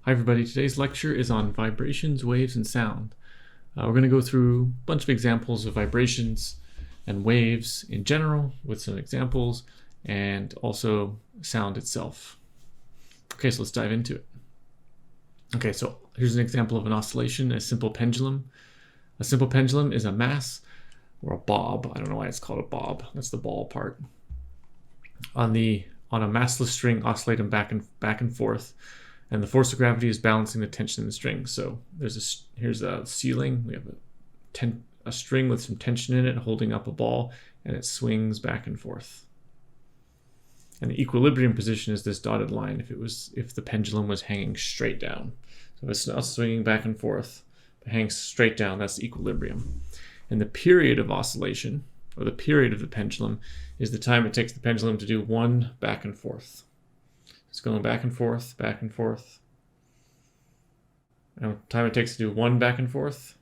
Hi everybody, today's lecture is on vibrations, waves, and sound. We're going to go through a bunch of examples of vibrations and waves in general with some examples and also sound itself. Okay, so let's dive into it. Okay, so here's an example of an oscillation, a simple pendulum. A simple pendulum is a mass or a bob. I don't know why it's called a bob. That's the ball part. On a massless string oscillating back and forth. And the force of gravity is balancing the tension in the string. So here's a ceiling. We have a string with some tension in it holding up a ball, and it swings back and forth. And the equilibrium position is this dotted line if the pendulum was hanging straight down. So if it's not swinging back and forth, but hangs straight down, that's the equilibrium. And the period of oscillation, or the period of the pendulum, is the time it takes the pendulum to do one back and forth. It's going back and forth, back and forth. And the time it takes to do one back and forth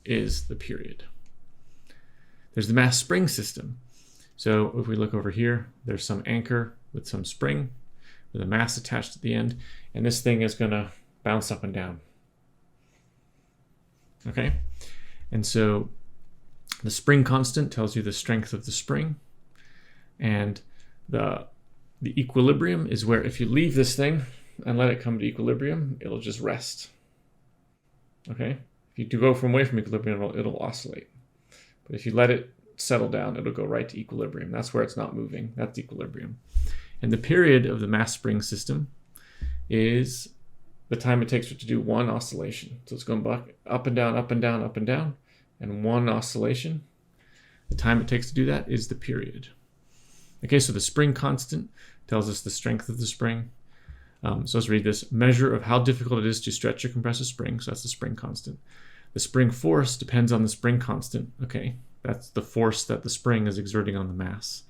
is the period. There's the mass spring system. So if we look over here, there's some anchor with some spring with a mass attached at the end, and this thing is going to bounce up and down. Okay? And so the spring constant tells you the strength of the spring, and the equilibrium is where if you leave this thing and let it come to equilibrium, it'll just rest. Okay? If you do go away from equilibrium, it'll oscillate. But if you let it settle down, it'll go right to equilibrium. That's where it's not moving. That's equilibrium. And the period of the mass spring system is the time it takes for it to do one oscillation. So it's going back up and down, up and down, up and down, and one oscillation. The time it takes to do that is the period. Okay, so the spring constant tells us the strength of the spring. So let's read this. Measure of how difficult it is to stretch or compress a spring. So that's the spring constant. The spring force depends on the spring constant. Okay, that's the force that the spring is exerting on the mass.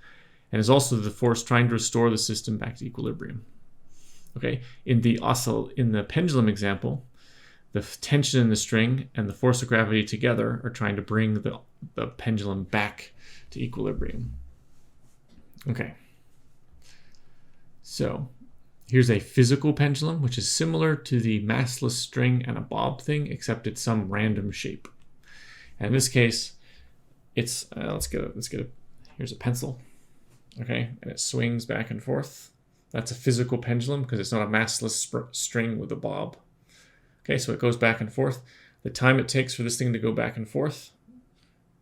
And is also the force trying to restore the system back to equilibrium. Okay, in the pendulum example, the tension in the string and the force of gravity together are trying to bring the pendulum back to equilibrium. Okay, so here's a physical pendulum, which is similar to the massless string and a bob thing, except it's some random shape. And in this case, it's here's a pencil, okay, and it swings back and forth. That's a physical pendulum because it's not a massless string with a bob. Okay, so it goes back and forth. The time it takes for this thing to go back and forth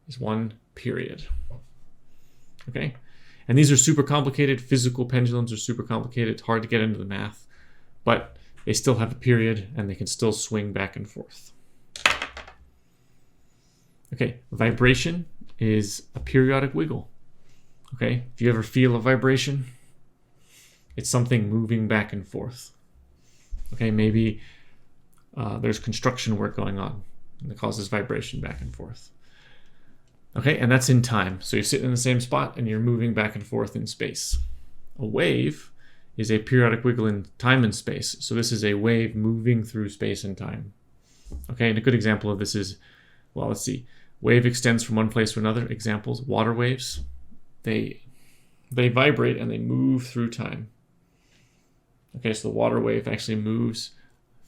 is one period. Okay. And these are super complicated. Physical pendulums are super complicated. It's hard to get into the math, but they still have a period and they can still swing back and forth. Okay, vibration is a periodic wiggle. Okay, if you ever feel a vibration, it's something moving back and forth. Okay, maybe there's construction work going on and it causes vibration back and forth. Okay, and that's in time. So you're sitting in the same spot and you're moving back and forth in space. A wave is a periodic wiggle in time and space. So this is a wave moving through space and time. Okay, and a good example of this is, well, let's see. Wave extends from one place to another. Examples, water waves. They vibrate and they move through time. Okay, so the water wave actually moves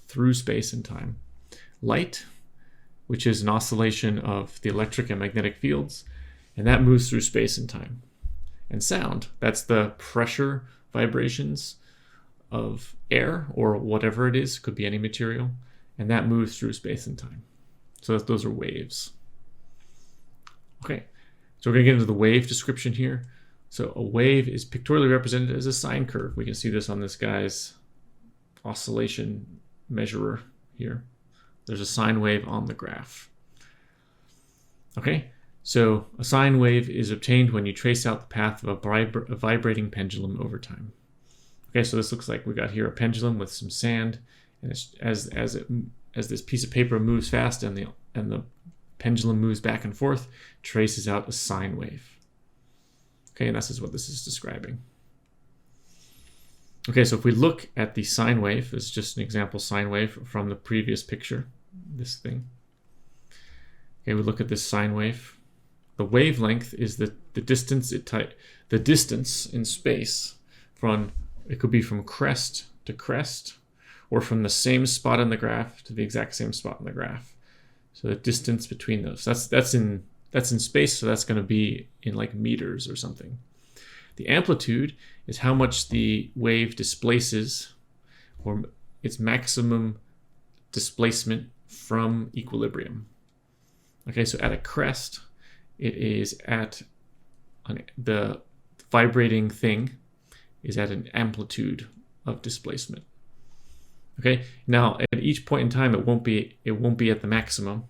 through space and time. Light, which is an oscillation of the electric and magnetic fields, and that moves through space and time. And sound, that's the pressure vibrations of air or whatever it is, could be any material, and that moves through space and time. So those are waves. Okay, so we're going to get into the wave description here. So a wave is pictorially represented as a sine curve. We can see this on this guy's oscillation measurer here. There's a sine wave on the graph. Okay, so a sine wave is obtained when you trace out the path of a vibrating pendulum over time. Okay, so this looks like we got here a pendulum with some sand, and as this piece of paper moves fast and the pendulum moves back and forth, traces out a sine wave. Okay, and this is what this is describing. Okay, so if we look at the sine wave, it's just an example sine wave from the previous picture, this thing. Okay, we look at this sine wave. The wavelength is the distance in space from, it could be from crest to crest, or from the same spot on the graph to the exact same spot on the graph. So the distance between those, that's in space, so that's going to be in like meters or something. The amplitude is how much the wave displaces, or its maximum displacement from equilibrium. Okay, so at a crest, it is at the vibrating thing is at an amplitude of displacement. Okay, now at each point in time, it won't be at the maximum,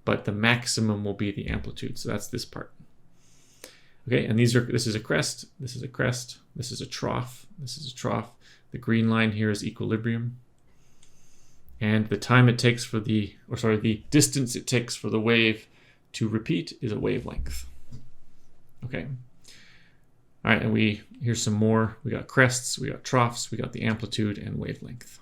but the maximum will be the amplitude. So that's this part. Okay, and this is a crest, this is a crest, this is a trough, this is a trough. The green line here is equilibrium. And the time it takes for the distance it takes for the wave to repeat is a wavelength. Okay. All right, and here's some more. We got crests, we got troughs, we got the amplitude and wavelength.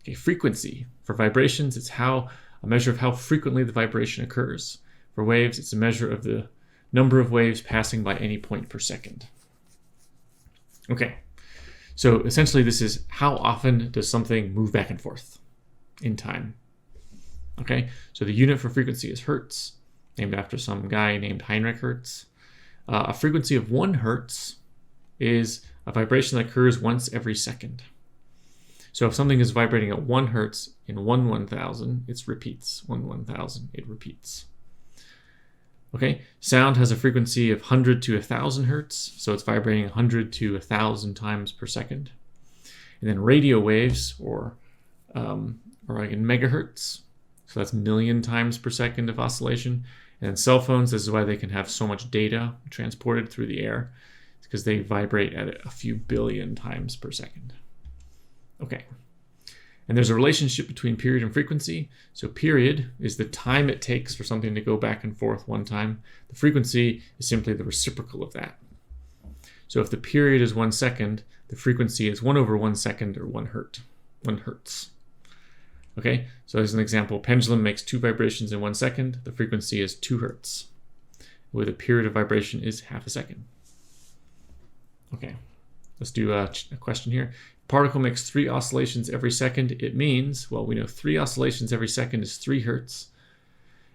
Okay, frequency. For vibrations, it's a measure of how frequently the vibration occurs. For waves, it's a measure of the number of waves passing by any point per second. Okay. So essentially this is how often does something move back and forth in time. Okay, so the unit for frequency is hertz, named after some guy named Heinrich Hertz. A frequency of 1 hertz is a vibration that occurs once every second. So if something is vibrating at 1 hertz in 1/1000, it repeats. 1/1000, it repeats. Okay, sound has a frequency of 100 to 1,000 hertz, so it's vibrating 100 to 1,000 times per second. And then radio waves, or like in megahertz, so that's million times per second of oscillation. And then cell phones, this is why they can have so much data transported through the air, it's because they vibrate at a few billion times per second. Okay. And there's a relationship between period and frequency. So period is the time it takes for something to go back and forth one time. The frequency is simply the reciprocal of that. So if the period is 1 second, the frequency is 1/1 second, or 1 hertz. Okay, so as an example, pendulum makes 2 vibrations in 1 second. The frequency is 2 hertz, where the period of vibration is half a second. Okay, let's do a question here. Particle makes 3 oscillations every second. It means, well, we know 3 oscillations every second is 3 hertz.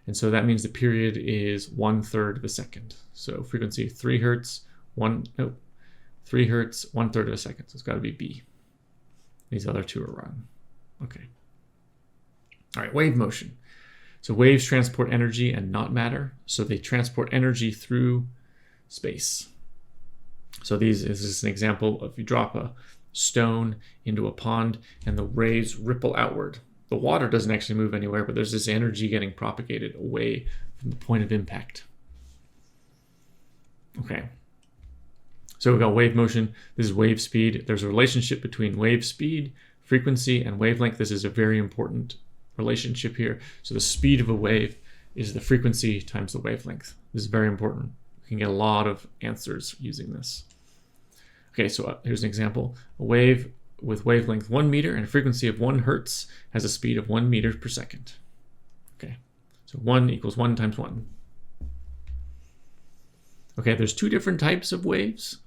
And so that means the period is 1/3 of a second. So frequency 3 hertz, 3 hertz, 1/3 of a second. So it's got to be B. These other 2 are wrong. Okay. All right, wave motion. So waves transport energy and not matter. So they transport energy through space. So this is an example of, if you drop a stone into a pond and the waves ripple outward. The water doesn't actually move anywhere, but there's this energy getting propagated away from the point of impact. Okay. So we've got wave motion. This is wave speed. There's a relationship between wave speed, frequency, and wavelength. This is a very important relationship here. So the speed of a wave is the frequency times the wavelength. This is very important. We can get a lot of answers using this. Okay, so here's an example. A wave with wavelength 1 meter and a frequency of 1 hertz has a speed of 1 meter per second. Okay, so 1 equals 1 times 1. Okay, there's 2 different types of waves.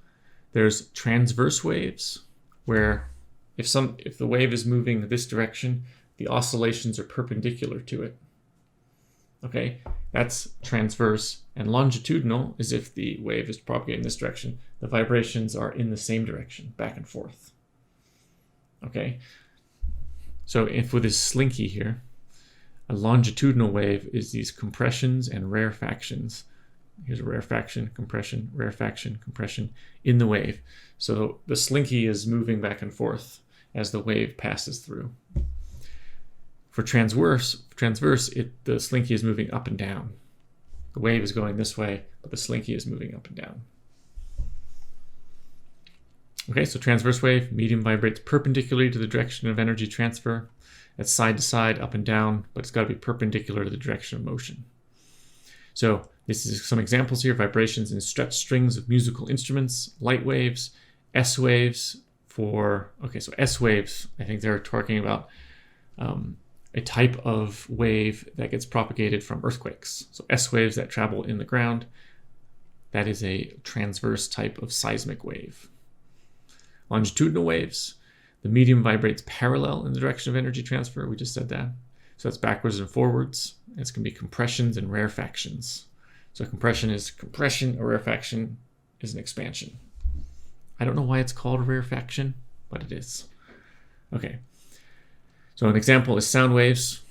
There's transverse waves, where if the wave is moving this direction, the oscillations are perpendicular to it. Okay, that's transverse. And longitudinal is if the wave is propagating this direction, the vibrations are in the same direction, back and forth. Okay, so if with this slinky here, a longitudinal wave is these compressions and rarefactions. Here's a rarefaction, compression, rarefaction, compression in the wave. So the slinky is moving back and forth as the wave passes through. For transverse, the slinky is moving up and down. The wave is going this way, but the slinky is moving up and down. Okay, so transverse wave, medium vibrates perpendicularly to the direction of energy transfer. That's side to side, up and down, but it's got to be perpendicular to the direction of motion. So this is some examples here: vibrations in stretched strings of musical instruments, light waves, S waves so S waves, I think they're talking about a type of wave that gets propagated from earthquakes. So S waves that travel in the ground, that is a transverse type of seismic wave. Longitudinal waves, The medium vibrates parallel in the direction of energy transfer. We just said that. So that's backwards and forwards. It's going to be compressions and rarefactions. So compression is compression, a rarefaction is an expansion. I don't know why it's called a rarefaction, but it is. Okay. So an example is sound waves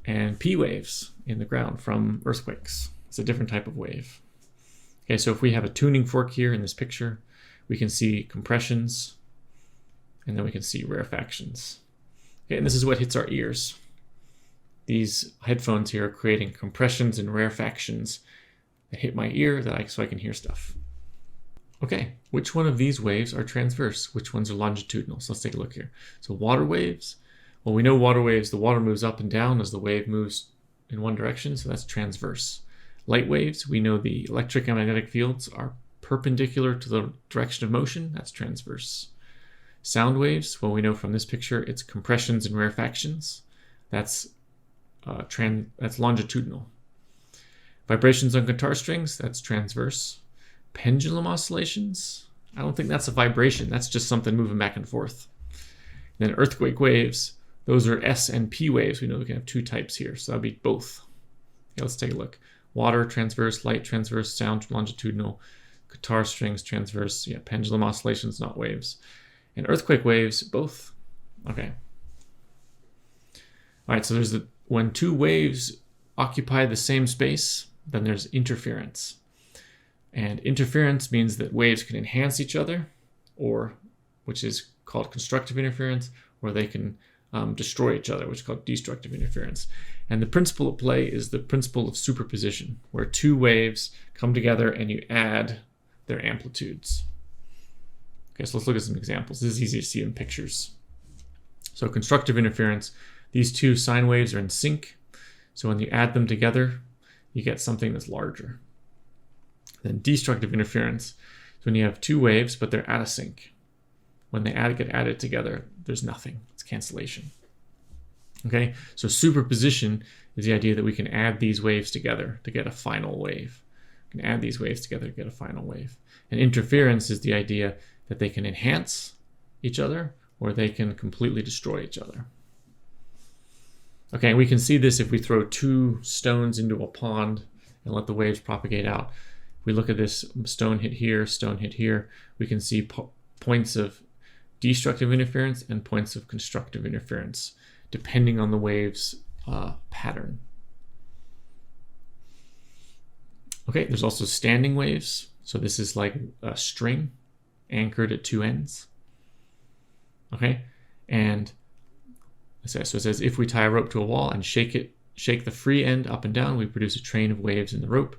and P waves in the ground from earthquakes. It's a different type of wave. Okay, so if we have a tuning fork here in this picture, we can see compressions, and then we can see rarefactions. Okay, and this is what hits our ears. These headphones here are creating compressions and rarefactions that hit my ear so I can hear stuff. Okay, which one of these waves are transverse? Which ones are longitudinal? So let's take a look here. So water waves. Well, we know water waves, the water moves up and down as the wave moves in one direction, so that's transverse. Light waves, we know the electric and magnetic fields are perpendicular to the direction of motion, that's transverse. Sound waves, well, we know from this picture it's compressions and rarefactions, that's longitudinal. Vibrations on guitar strings, that's transverse. Pendulum oscillations, I don't think that's a vibration, that's just something moving back and forth. And then earthquake waves, those are S and P waves. We know we can have two types here, so that'll be both. Okay, let's take a look. Water, transverse, light, transverse, sound, longitudinal, guitar strings, transverse, yeah, pendulum oscillations, not waves. And earthquake waves, both. Okay. All right, so when two waves occupy the same space, then there's interference. And interference means that waves can enhance each other, which is called constructive interference, or they can destroy each other, which is called destructive interference. And the principle at play is the principle of superposition, where two waves come together and you add their amplitudes. Okay, so let's look at some examples. This is easy to see in pictures. So constructive interference, these two sine waves are in sync. So when you add them together, you get something that's larger. Then destructive interference is when you have two waves, but they're out of sync. When they get added together, there's nothing. It's cancellation. Okay, so superposition is the idea that we can add these waves together to get a final wave. We can add these waves together to get a final wave. And interference is the idea that they can enhance each other or they can completely destroy each other. Okay, we can see this if we throw two stones into a pond and let the waves propagate out. If we look at this stone hit here, we can see points of destructive interference and points of constructive interference, depending on the wave's pattern. Okay, there's also standing waves. So this is like a string anchored at two ends. Okay, and so it says if we tie a rope to a wall and shake the free end up and down, we produce a train of waves in the rope.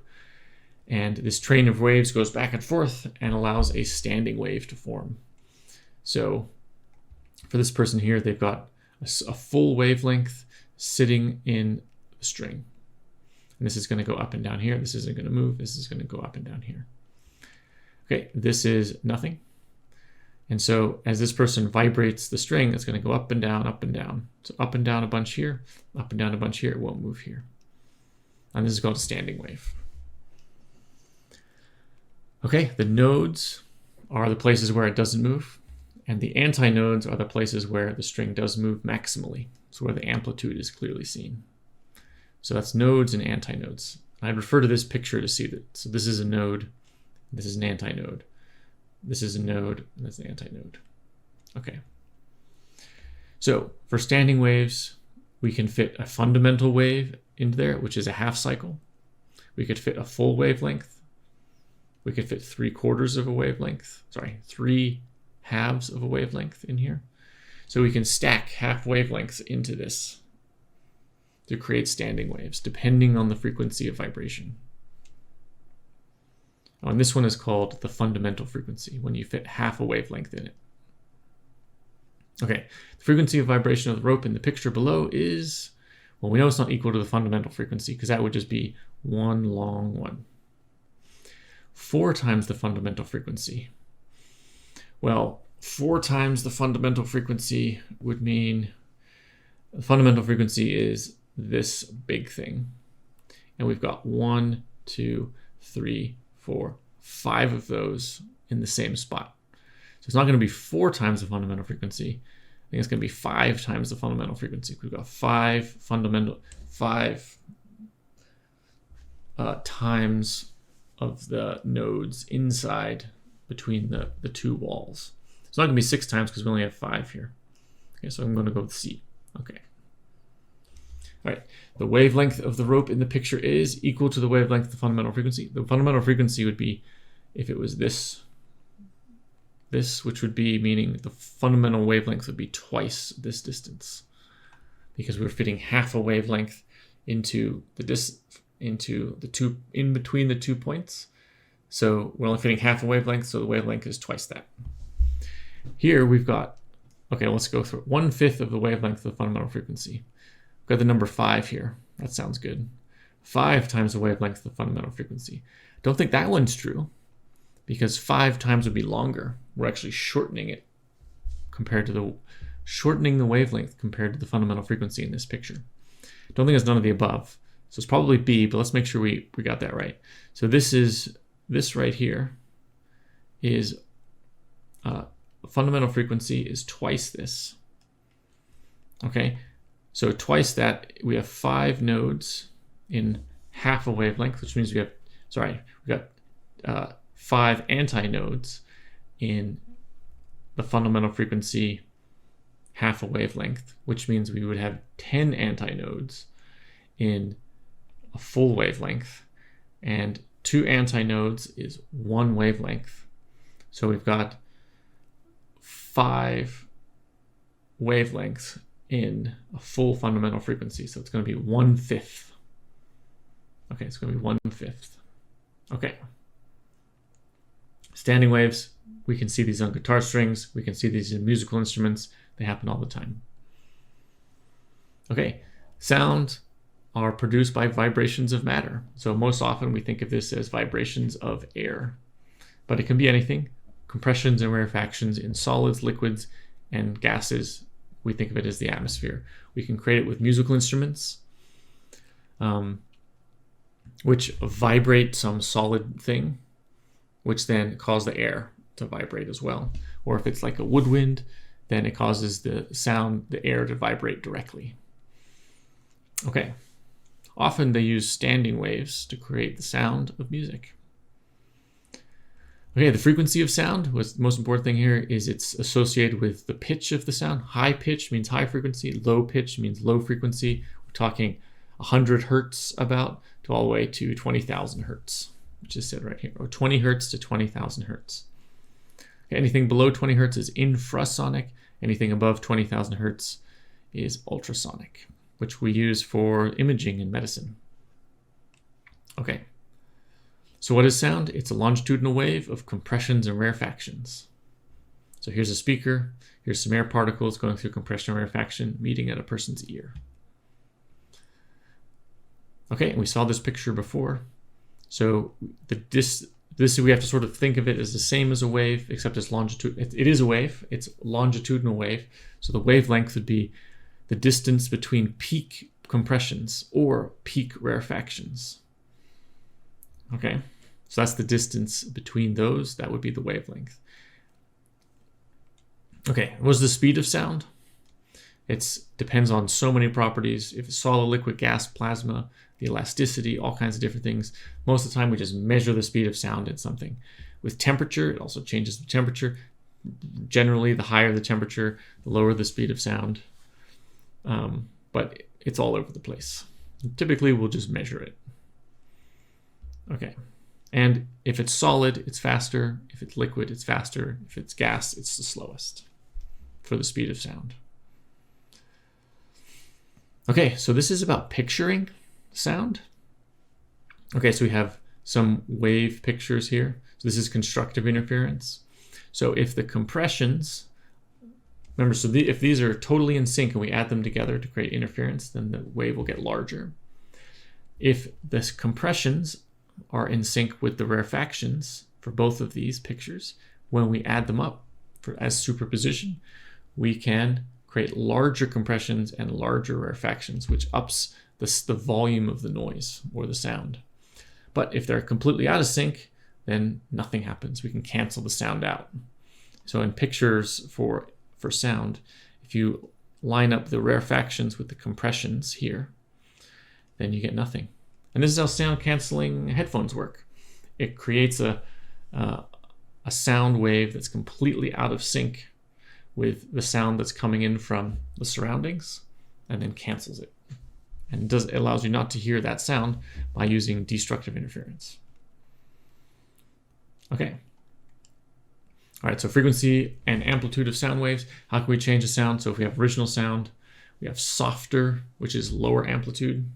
And this train of waves goes back and forth and allows a standing wave to form. So for this person here, they've got a full wavelength sitting in the string. And this is going to go up and down here. This isn't going to move. This is going to go up and down here. Okay, this is nothing. And so as this person vibrates the string, it's going to go up and down, up and down. So up and down a bunch here, up and down a bunch here. It won't move here. And this is called a standing wave. Okay, the nodes are the places where it doesn't move. And the antinodes are the places where the string does move maximally. So where the amplitude is clearly seen. So that's nodes and antinodes. I'd refer to this picture to see that. So this is a node. This is an antinode. This is a node, and that's an antinode. Okay. So for standing waves, we can fit a fundamental wave into there, which is a half cycle. We could fit a full wavelength. We could fit 3/4 of a wavelength. Sorry, 3 halves of a wavelength in here. So we can stack half wavelengths into this to create standing waves, depending on the frequency of vibration. Oh, and this one is called the fundamental frequency, when you fit half a wavelength in it. Okay, the frequency of vibration of the rope in the picture below is, well, we know it's not equal to the fundamental frequency because that would just be one long one. 4 times the fundamental frequency. Well, 4 times the fundamental frequency would mean the fundamental frequency is this big thing. And we've got 1, 2, 3, 4, 5 of those in the same spot. So it's not going to be 4 times the fundamental frequency, think it's going to be 5 times the fundamental frequency. We've got 5 times of the nodes inside between the 2 walls. It's not going to be 6 times because we only have 5 here. Okay, so I'm going to go with C. Okay. All right. The wavelength of the rope in the picture is equal to the wavelength of the fundamental frequency. The fundamental frequency would be if it was this, which would be meaning the fundamental wavelength would be twice this distance, because we're fitting half a wavelength into the two in between the 2 points. So we're only fitting half a wavelength, so the wavelength is twice that. Here we've got, okay, let's go through 1/5 of the wavelength of the fundamental frequency. We've got the number 5 here. That sounds good. 5 times the wavelength of the fundamental frequency. Don't think that one's true, because 5 times would be longer. We're actually shortening it shortening the wavelength compared to the fundamental frequency in this picture. Don't think it's none of the above. So it's probably B, but let's make sure we got that right. So this right here is fundamental frequency is twice this. Okay, so twice that, we have 5 nodes in half a wavelength, which means we got 5 antinodes in the fundamental frequency half a wavelength, which means we would have 10 antinodes in a full wavelength, and 2 antinodes is 1 wavelength. So we've got 5 wavelengths in a full fundamental frequency. So it's going to be 1/5. Okay, it's going to be 1/5. Okay. Standing waves, we can see these on guitar strings. We can see these in musical instruments. They happen all the time. Okay, sound are produced by vibrations of matter. So most often we think of this as vibrations of air, but it can be anything. Compressions and rarefactions in solids, liquids, and gases. We think of it as the atmosphere. We can create it with musical instruments, which vibrate some solid thing, which then cause the air to vibrate as well. Or if it's like a woodwind, then it causes the air to vibrate directly. Okay. Often they use standing waves to create the sound of music. Okay, the frequency of sound, what's the most important thing here is it's associated with the pitch of the sound. High pitch means high frequency, low pitch means low frequency. We're talking 100 hertz about to all the way to 20,000 hertz, which is said right here, or 20 hertz to 20,000 hertz. Okay, anything below 20 hertz is infrasonic. Anything above 20,000 hertz is ultrasonic, which we use for imaging in medicine. Okay. So what is sound? It's a longitudinal wave of compressions and rarefactions. So here's a speaker, here's some air particles going through compression and rarefaction, meeting at a person's ear. Okay, and we saw this picture before. So this we have to sort of think of it as the same as a wave, except it's longitudinal. It is a wave, it's a longitudinal wave. So the wavelength would be the distance between peak compressions or peak rarefactions. Okay, so that's the distance between those. That would be the wavelength. Okay, what's the speed of sound? It depends on so many properties. If it's solid, liquid, gas, plasma, the elasticity, all kinds of different things. Most of the time we just measure the speed of sound in something. With temperature, it also changes the temperature. Generally, the higher the temperature, the lower the speed of sound. But it's all over the place. Typically, we'll just measure it. Okay, and if it's solid, it's faster. If it's liquid, it's faster. If it's gas, it's the slowest for the speed of sound. Okay, so this is about picturing sound. Okay, so we have some wave pictures here. So this is constructive interference. So if the compressions, remember, so if these are totally in sync and we add them together to create interference, then the wave will get larger. If the compressions are in sync with the rarefactions for both of these pictures, when we add them up as superposition, we can create larger compressions and larger rarefactions, which ups the volume of the noise or the sound. But if they're completely out of sync, then nothing happens. We can cancel the sound out. So in pictures for sound, If you line up the rarefactions with the compressions here, then you get nothing. And this is how sound canceling headphones work. It creates a sound wave that's completely out of sync with the sound that's coming in from the surroundings, and then cancels it. And it allows you not to hear that sound by using destructive interference. Okay. All right, so frequency and amplitude of sound waves. How can we change the sound? So if we have original sound, we have softer, which is lower amplitude.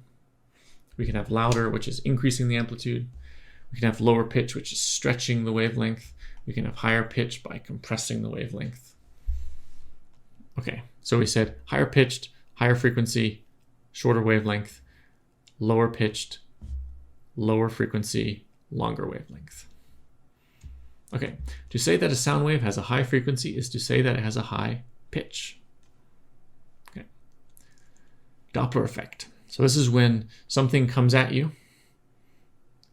We can have louder, which is increasing the amplitude. We can have lower pitch, which is stretching the wavelength. We can have higher pitch by compressing the wavelength. Okay, so we said higher pitched, higher frequency, shorter wavelength, lower pitched, lower frequency, longer wavelength. Okay, to say that a sound wave has a high frequency is to say that it has a high pitch. Okay. Doppler effect. So this is when something comes at you,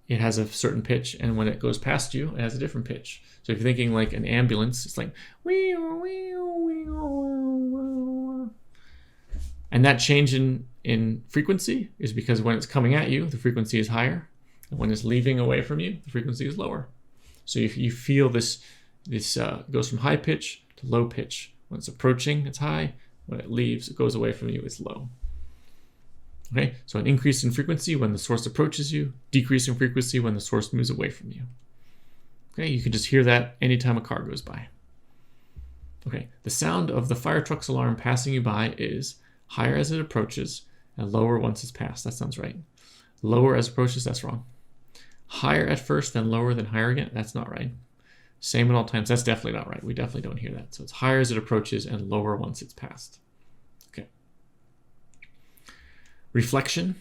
it has a certain pitch, and when it goes past you, it has a different pitch. So if you're thinking like an ambulance, it's like wee, wee, wee, wee. And that change in frequency is because when it's coming at you, the frequency is higher, and when it's leaving away from you, the frequency is lower. So if you feel this goes from high pitch to low pitch. When it's approaching, it's high. When it leaves, it goes away from you, it's low. Okay, so an increase in frequency when the source approaches you, decrease in frequency when the source moves away from you. Okay, you can just hear that anytime a car goes by. Okay, the sound of the fire truck's alarm passing you by is higher as it approaches and lower once it's passed. That sounds right. Lower as it approaches, that's wrong. Higher at first, then lower, then higher again, that's not right. Same at all times, that's definitely not right. We definitely don't hear that. So it's higher as it approaches and lower once it's passed. Okay. Reflection.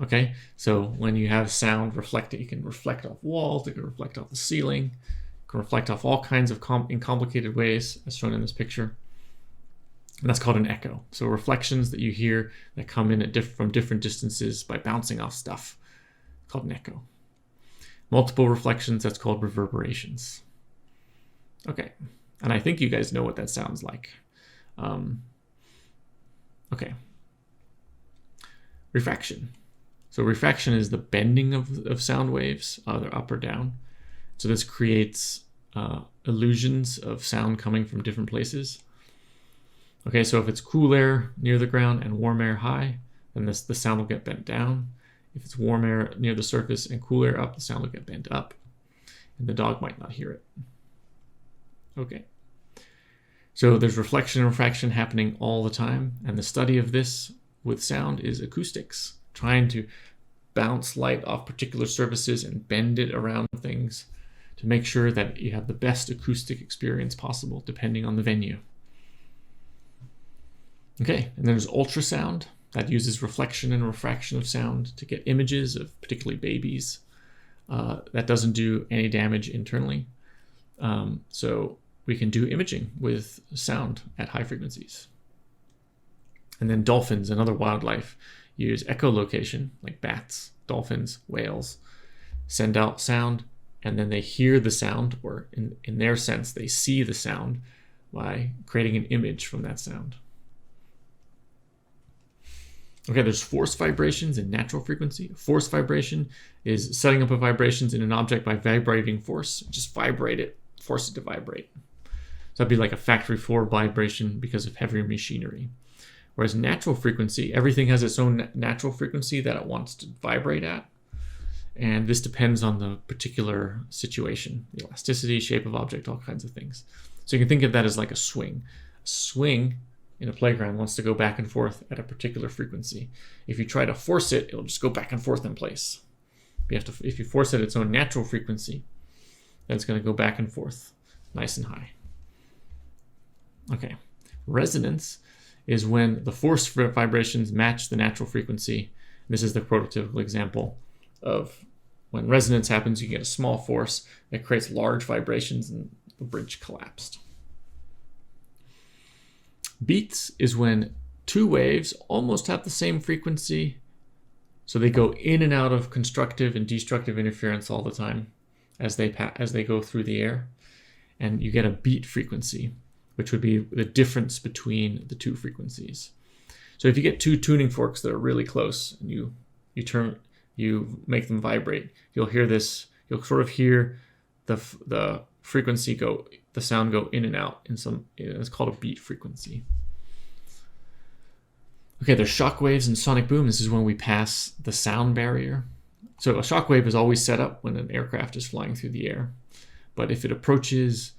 Okay, so when you have sound reflected, you can reflect off walls, it can reflect off the ceiling, it can reflect off all kinds of in complicated ways, as shown in this picture. And that's called an echo. So reflections that you hear that come in from different distances by bouncing off stuff, called an echo. Multiple reflections, that's called reverberations. Okay, and I think you guys know what that sounds like. Okay. Refraction. So refraction is the bending of sound waves, either up or down. So this creates illusions of sound coming from different places. Okay, so if it's cool air near the ground and warm air high, then the sound will get bent down. If it's warm air near the surface and cool air up, the sound will get bent up, and the dog might not hear it. Okay. So there's reflection and refraction happening all the time, and the study of this with sound is acoustics, trying to bounce light off particular surfaces and bend it around things to make sure that you have the best acoustic experience possible, depending on the venue. Okay, and there's ultrasound. That uses reflection and refraction of sound to get images of particularly babies. That doesn't do any damage internally. So we can do imaging with sound at high frequencies. And then dolphins and other wildlife use echolocation, like bats, dolphins, whales, send out sound, and then they hear the sound, or in their sense, they see the sound by creating an image from that sound. Okay, there's force vibrations and natural frequency. Force vibration is setting up a vibrations in an object by vibrating force. Just vibrate it, force it to vibrate. So that'd be like a factory floor vibration because of heavier machinery. Whereas natural frequency, everything has its own natural frequency that it wants to vibrate at. And this depends on the particular situation, the elasticity, shape of object, all kinds of things. So you can think of that as like a swing. A swing in a playground wants to go back and forth at a particular frequency. If you try to force it, it'll just go back and forth in place. If you force it at its own natural frequency, then it's going to go back and forth, nice and high. Okay, resonance is when the force vibrations match the natural frequency. This is the prototypical example of when resonance happens, you get a small force that creates large vibrations and the bridge collapsed. Beats is when two waves almost have the same frequency, so they go in and out of constructive and destructive interference all the time as they go through the air, and you get a beat frequency. which would be the difference between the two frequencies. So if you get two tuning forks that are really close and you make them vibrate, you'll hear this. You'll sort of hear the frequency go, the sound go in and out in some. It's called a beat frequency. Okay, there's shock waves and sonic boom. This is when we pass the sound barrier. So a shock wave is always set up when an aircraft is flying through the air, but if it approaches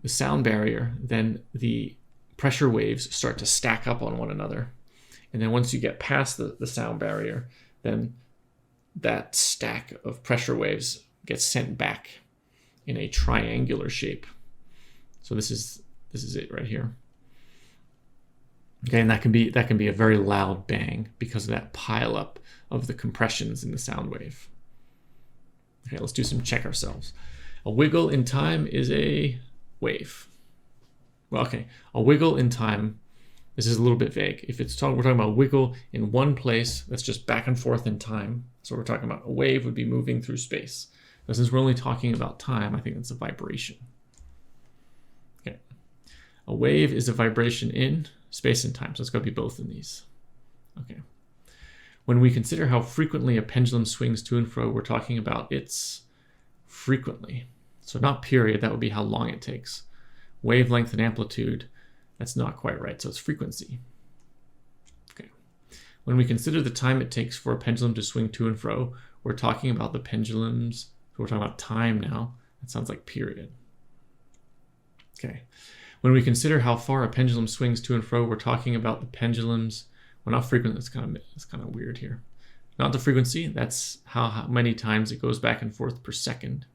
the sound barrier, then the pressure waves start to stack up on one another. And then once you get past the sound barrier, then that stack of pressure waves gets sent back in a triangular shape. So this is it right here. Okay, and that can be a very loud bang because of that pile up of the compressions in the sound wave. Okay, let's do some check ourselves. A wiggle in time is a wave. Well, okay, a wiggle in time, this is a little bit vague. If we're talking about wiggle in one place, that's just back and forth in time. So we're talking about a wave would be moving through space. But since we're only talking about time, I think that's a vibration. Okay, a wave is a vibration in space and time. So it's got to be both in these. Okay. When we consider how frequently a pendulum swings to and fro, we're talking about its frequently. So not period, that would be how long it takes. Wavelength and amplitude, that's not quite right, so it's frequency. Okay. When we consider the time it takes for a pendulum to swing to and fro, we're talking about the pendulums, so we're talking about time now. That sounds like period. Okay. When we consider how far a pendulum swings to and fro, we're talking about the pendulums. Well, not frequent, that's kind of weird here. Not the frequency, that's how many times it goes back and forth per second.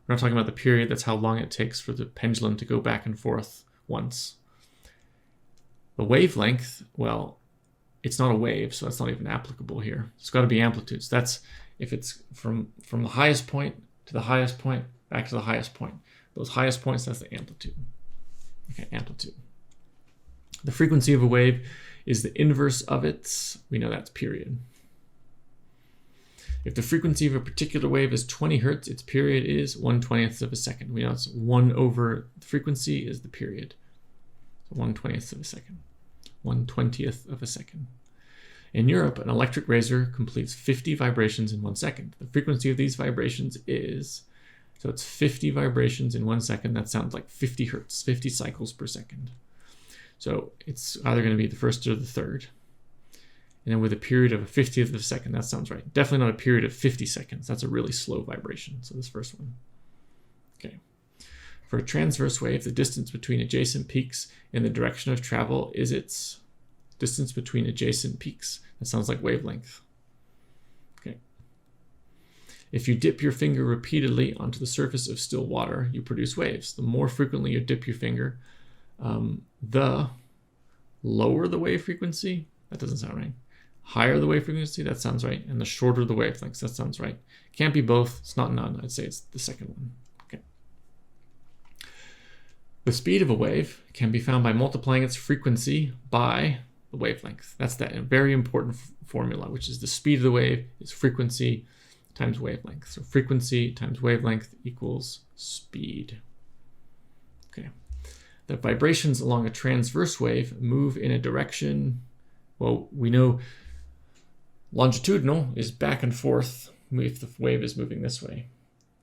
We're not talking about the period, that's how long it takes for the pendulum to go back and forth once. The wavelength, well, it's not a wave, so that's not even applicable here. It's got to be amplitudes. That's if it's from the highest point to the highest point, back to the highest point. Those highest points, that's the amplitude. Okay, amplitude. The frequency of a wave is the inverse of its, we know that's period. If the frequency of a particular wave is 20 hertz, its period is 1/20th of a second. We know it's 1 over the frequency is the period. So 1/20th of a second. 1/20th of a second. In Europe, an electric razor completes 50 vibrations in 1 second. The frequency of these vibrations is, so it's 50 vibrations in 1 second. That sounds like 50 hertz, 50 cycles per second. So it's either going to be the first or the third. And then with a period of a 50th of a second, that sounds right. Definitely not a period of 50 seconds. That's a really slow vibration. So this first one. Okay. For a transverse wave, the distance between adjacent peaks in the direction of travel is its distance between adjacent peaks. That sounds like wavelength. Okay. If you dip your finger repeatedly onto the surface of still water, you produce waves. The more frequently you dip your finger, the lower the wave frequency. That doesn't sound right. Higher the wave frequency, that sounds right. And the shorter the wavelengths, that sounds right. Can't be both, it's not none. I'd say it's the second one. Okay. The speed of a wave can be found by multiplying its frequency by the wavelength. That's that very important formula, which is the speed of the wave is frequency times wavelength. So frequency times wavelength equals speed. Okay. The vibrations along a transverse wave move in a direction, well, we know longitudinal is back and forth if the wave is moving this way.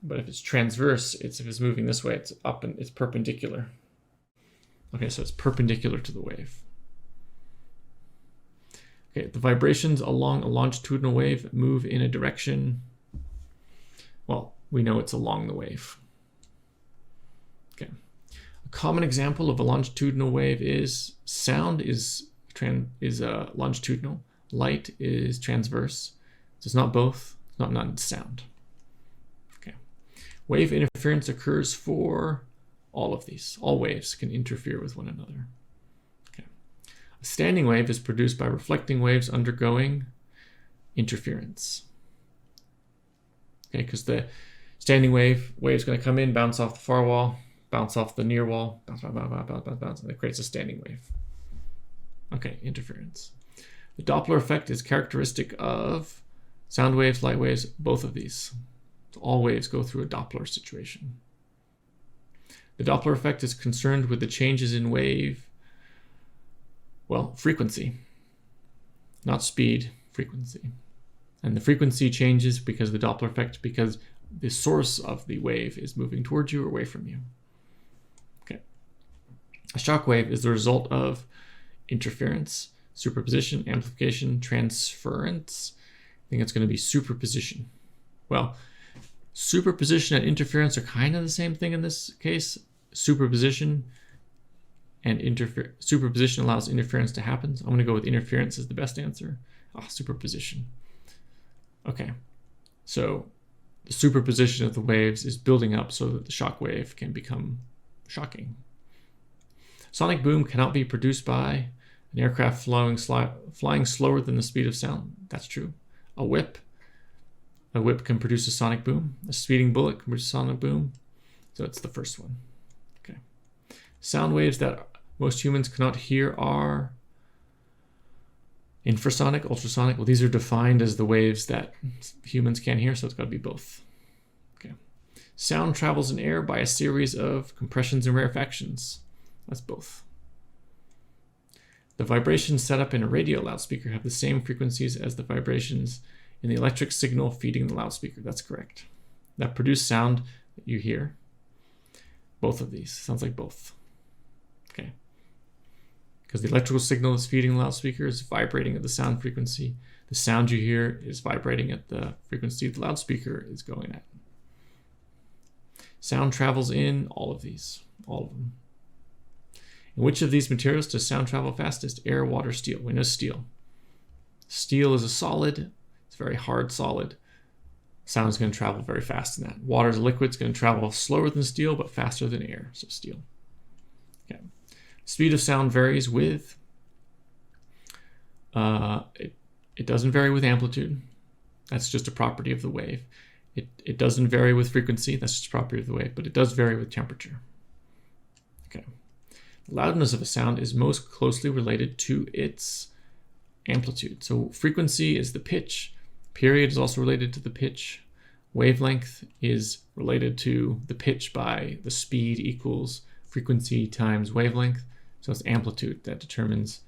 But if it's transverse, if it's moving this way, it's up and it's perpendicular. Okay, so it's perpendicular to the wave. Okay, the vibrations along a longitudinal wave move in a direction, well, we know it's along the wave. Okay. A common example of a longitudinal wave is sound is longitudinal, light is transverse. So it's not both, it's not none, it's sound. Okay. Wave interference occurs for all of these. All waves can interfere with one another. Okay. A standing wave is produced by reflecting waves undergoing interference. Okay, because the standing wave is going to come in, bounce off the far wall, bounce off the near wall, bounce, and it creates a standing wave. Okay, interference. The Doppler effect is characteristic of sound waves, light waves, both of these. So all waves go through a Doppler situation. The Doppler effect is concerned with the changes in wave, frequency, not speed, frequency. And the frequency changes because of the Doppler effect, because the source of the wave is moving towards you or away from you. Okay. A shock wave is the result of interference, superposition, amplification, transference. I think it's going to be superposition. Well, superposition and interference are kind of the same thing in this case. Superposition allows interference to happen. So I'm going to go with interference as the best answer. Superposition. Okay, so the superposition of the waves is building up so that the shock wave can become shocking. Sonic boom cannot be produced by an aircraft flying slower than the speed of sound. That's true. A whip can produce a sonic boom. A speeding bullet can produce a sonic boom. So it's the first one. Okay. Sound waves that most humans cannot hear are infrasonic, ultrasonic. Well, these are defined as the waves that humans can't hear, so it's got to be both. Okay. Sound travels in air by a series of compressions and rarefactions. That's both. The vibrations set up in a radio loudspeaker have the same frequencies as the vibrations in the electric signal feeding the loudspeaker. That's correct. That produce sound that you hear. Both of these. Sounds like both. Okay. Because the electrical signal that's feeding the loudspeaker is vibrating at the sound frequency. The sound you hear is vibrating at the frequency the loudspeaker is going at. Sound travels in all of these, all of them. In which of these materials does sound travel fastest? Air, water, steel. We know steel. Steel is a solid. It's a very hard solid. Sound is going to travel very fast in that. Water is a liquid. It's going to travel slower than steel, but faster than air. So steel. Okay. Speed of sound varies with, it doesn't vary with amplitude. That's just a property of the wave. It doesn't vary with frequency. That's just a property of the wave, but it does vary with temperature. Okay. The loudness of a sound is most closely related to its amplitude. So frequency is the pitch. Period is also related to the pitch. Wavelength is related to the pitch by the speed equals frequency times wavelength. So it's amplitude that determines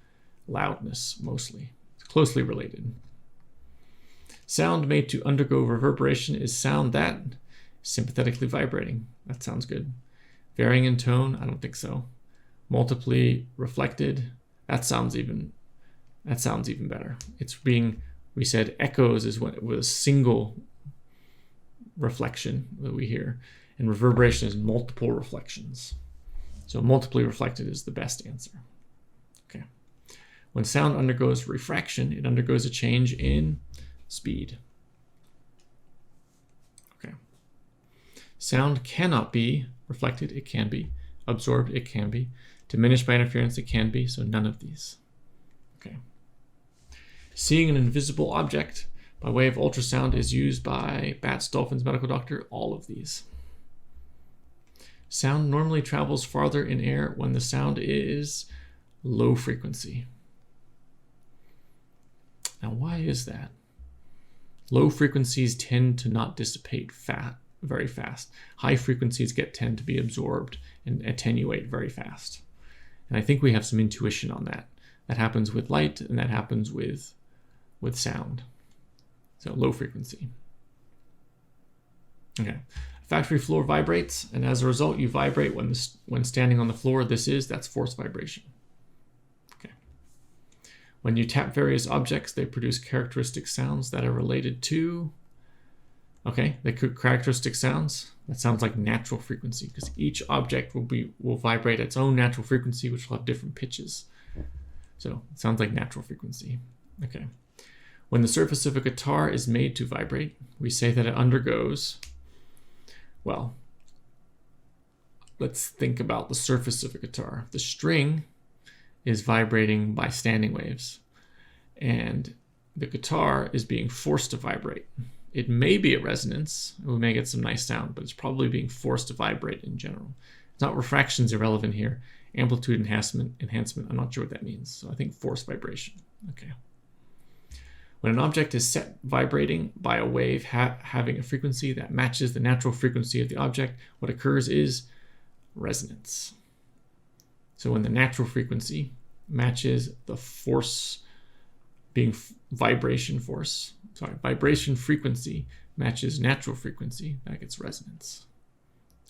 loudness mostly. It's closely related. Sound made to undergo reverberation is sound that is sympathetically vibrating. That sounds good. Varying in tone? I don't think so. Multiply reflected? That sounds even better. It's being, we said echoes is when it was single reflection that we hear, and reverberation is multiple reflections. So multiply reflected is the best answer. Okay. When sound undergoes refraction, it undergoes a change in speed. Okay. Sound cannot be reflected. It can be. Absorbed. It can be. Diminished by interference. It can be. So none of these. Okay. Seeing an invisible object by way of ultrasound is used by bats, dolphins, medical doctor. All of these. Sound normally travels farther in air when the sound is low frequency. Now, why is that? Low frequencies tend to not dissipate very fast. High frequencies tend to be absorbed and attenuate very fast. And I think we have some intuition on that. That happens with light and that happens with sound. So low frequency. Okay. Factory floor vibrates, and as a result, you vibrate when standing on the floor. That's force vibration. Okay. When you tap various objects, they produce characteristic sounds that are related to. Okay, they could characteristic sounds. That sounds like natural frequency because each object will vibrate its own natural frequency, which will have different pitches. So it sounds like natural frequency. Okay. When the surface of a guitar is made to vibrate, we say that it undergoes. Well, let's think about the surface of a guitar. The string is vibrating by standing waves, and the guitar is being forced to vibrate. It may be a resonance, and we may get some nice sound, but it's probably being forced to vibrate in general. It's not refraction's irrelevant here. Amplitude enhancement, I'm not sure what that means. So I think force vibration. Okay. When an object is set vibrating by a wave having a frequency that matches the natural frequency of the object, what occurs is resonance. So when the natural frequency matches the force being vibration frequency matches natural frequency, that gets resonance.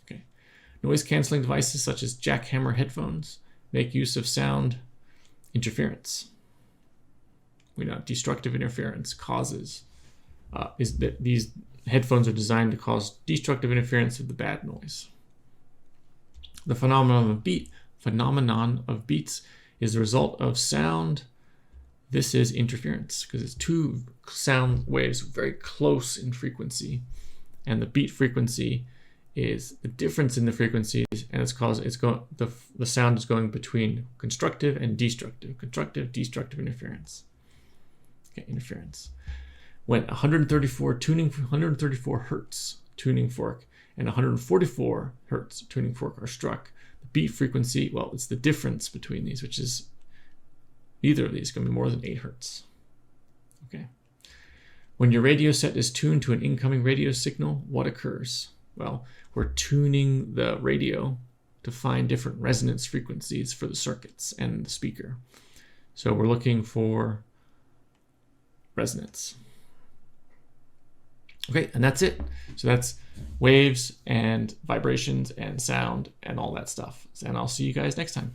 Okay. Noise canceling devices such as jackhammer headphones make use of sound interference. We know destructive interference causes is that these headphones are designed to cause destructive interference of the bad noise. The phenomenon of beats is the result of sound. This is interference because it's two sound waves very close in frequency, and the beat frequency is the difference in the frequencies, and the sound is going between constructive and destructive interference. Okay, interference. When 134 hertz tuning fork and 144 hertz tuning fork are struck, the beat frequency, well, it's the difference between these, which is either of these is going to be more than 8 hertz. Okay. When your radio set is tuned to an incoming radio signal, what occurs? Well, we're tuning the radio to find different resonance frequencies for the circuits and the speaker. So we're looking for resonance. Okay, and that's it. So that's waves and vibrations and sound and all that stuff. And I'll see you guys next time.